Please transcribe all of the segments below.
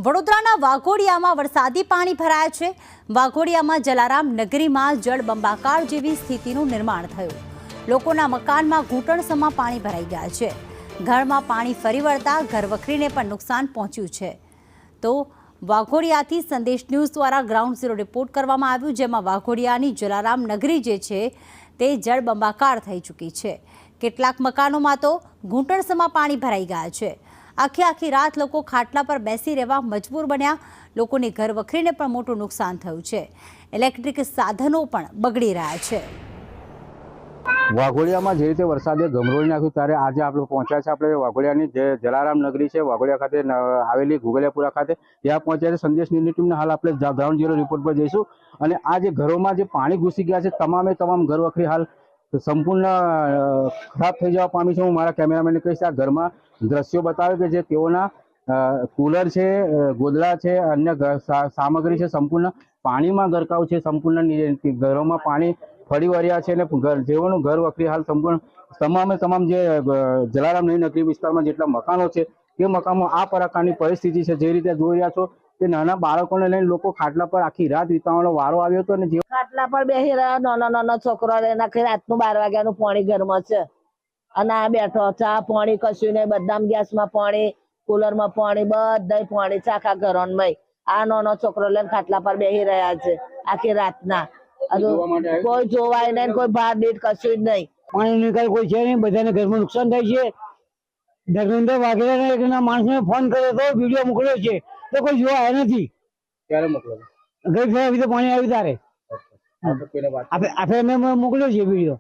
વડોદરાના વાઘોડિયામાં વરસાદી પાણી ભરાયા છે। વાઘોડિયામાં જલારામ નગરીમાં જળબંબાકાર જેવી સ્થિતિનું નિર્માણ થયું। લોકોના મકાનમાં ઘૂંટણસમાં પાણી ભરાઈ ગયા છે। ઘરમાં પાણી ફરી વળતા ઘરવખરીને પણ નુકસાન પહોંચ્યું છે। તો વાઘોડિયાથી સંદેશ ન્યૂઝ દ્વારા ગ્રાઉન્ડ ઝીરો રિપોર્ટ કરવામાં આવ્યું, જેમાં વાઘોડિયાની જલારામ નગરી જે છે તે જળબંબાકાર થઈ ચૂકી છે। કેટલાક મકાનોમાં તો ઘૂંટણસમાં પાણી ભરાઈ ગયા છે। આખી રાત લોકો ખાટલા પર બેસી રહેવા મજબૂર બન્યા। લોકોની ઘરવખરીને પણ મોટું નુકસાન થયું છે। ઇલેક્ટ્રિક સાધનો પણ બગડી રહ્યા છે। વાઘોડિયામાં જે રીતે વરસાદે ગમરોળી નાખ્યું ત્યારે આજે આપણે પહોંચ્યા છે આપણે વાઘોડિયાની જે જલારામ નગરી છે વાઘોડિયા ખાતે આવેલી ઘુગલિયાપુરા ખાતે ત્યાં પહોંચ્યા છે। સંદેશ ન્યૂઝની ટીમને હાલ આપણે ગ્રાઉન્ડ ઝીરો રિપોર્ટ પર જઈશું અને આ જે ઘરોમાં જે પાણી ઘૂસી ગયા છે તમામ ઘરવખરી હાલ સંપૂર્ણ ખરાબ થઈ જવા પામી છે। હું મારા કેમેરામેનને કહીશ આ ઘરમાં દ્રશ્યો બતાવે કે જે તેઓના કુલર છે, ગોદડા છે, અન્ય સામગ્રી છે સંપૂર્ણ પાણીમાં ગરકાવ છે। સંપૂર્ણ ઘરોમાં પાણી ફરી વળ્યા છે અને જેઓનું ઘર વખરી હાલ સંપૂર્ણ તમામ જે જલારામ નગરી વિસ્તારમાં જેટલા મકાનો છે તે મકાનો આ પ્રકારની પરિસ્થિતિ છે। જે રીતે જોઈ રહ્યા છો કે નાના બાળકોને લઈને લોકો ખાટલા પર આખી રાત વિતાવવાનો વારો આવ્યો હતો અને ખાટલા પર બેસી રહ્યા નાના છોકરા રાતનું 12 વાગ્યાનું પાણી ઘરમાં છે અને આ બેઠો ચા પાણી કશું નહીં, બદામ ગેસમાં પાણી, કુલરમાં પાણી, બધા પાણી છે આખા ઘરોમાં। આ નાનો છોકરો લઈને ખાટલા પર બેસી રહ્યા છે આખી રાતના। કોઈ જોવાય નહીં, કોઈ બહાર દીઠ કશું જ નહીં। પાણી નિકાલ કોઈ છે નહીં, બધાને ઘરમાં નુકસાન થાય છે। ધર્મેન્દ્ર વાઘેલાના માણસને ફોન કર્યો તો વિડીયો મોકલ્યો છે તો કોઈ જોવા આવ્યા નથી। ક્યારે મોકલો? ગઈ ફેર પાણી આવ્યું તારે આપણે મોકલ્યો છે વિડીયો।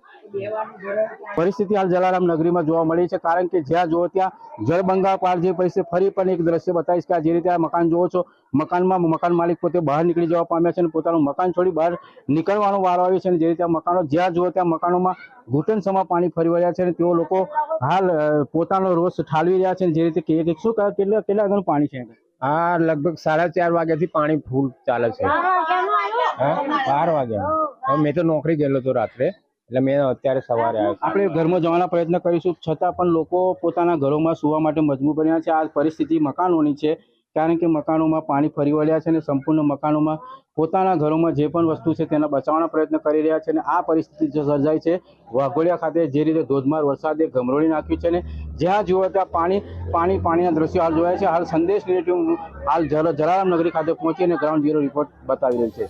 પરિસ્થિતિ હાલ જલારામ નગરીમાં જોવા મળી છે, કારણ કે જ્યાં જુઓ ત્યાં જળબંબાકાર જે પરિસ્થિતિ ફરી પણ એક દ્રશ્ય બતાવીશ કે આ જે રીતે આ મકાન જુઓ છો મકાનમાં મકાન માલિક પોતે બહાર નીકળી જવા પામ્યા છે અને પોતાનું મકાન છોડી બહાર નીકળવાનો વારો આવ્યો છે અને જે રીતે આ મકાનો જ્યાં જુઓ ત્યાં મકાનોમાં ઘૂંટણસમાં પાણી ફરી વળ્યા છે અને તેઓ લોકો હાલ પોતાનો રોષ ઠાલવી રહ્યા છે। જે રીતે શું કેટલા આગળનું પાણી છે? હા, લગભગ 4:30 વાગ્યાથી પાણી ફૂલ ચાલે છે। 12 વાગ્યા મેં તો નોકરી ગયેલો હતો રાત્રે, એટલે મેં અત્યારે સવારે આવ્યો। આપણે ઘરમાં જવાના પ્રયત્ન કરીશું છતાં પણ લોકો પોતાના ઘરોમાં સુવા માટે મજબૂર બન્યા છે। આ પરિસ્થિતિ મકાનોની છે, કારણ કે મકાનોમાં પાણી ફરી વળ્યા છે અને સંપૂર્ણ મકાનોમાં પોતાના ઘરોમાં જે પણ વસ્તુ છે તેના બચાવવાનો પ્રયત્ન કરી રહ્યા છે અને આ પરિસ્થિતિ જે સર્જાઈ છે વાઘોડિયા ખાતે જે રીતે ધોધમાર વરસાદે ગમરોળી નાખ્યું છે અને જ્યાં જુઓ ત્યાં પાણીના દ્રશ્યો હાલ જોવાય છે। હાલ સંદેશ નેગેટિવ હાલ જલારામ નગરી ખાતે પહોંચીને ગ્રાઉન્ડ ઝીરો રિપોર્ટ બતાવી રહ્યું છે।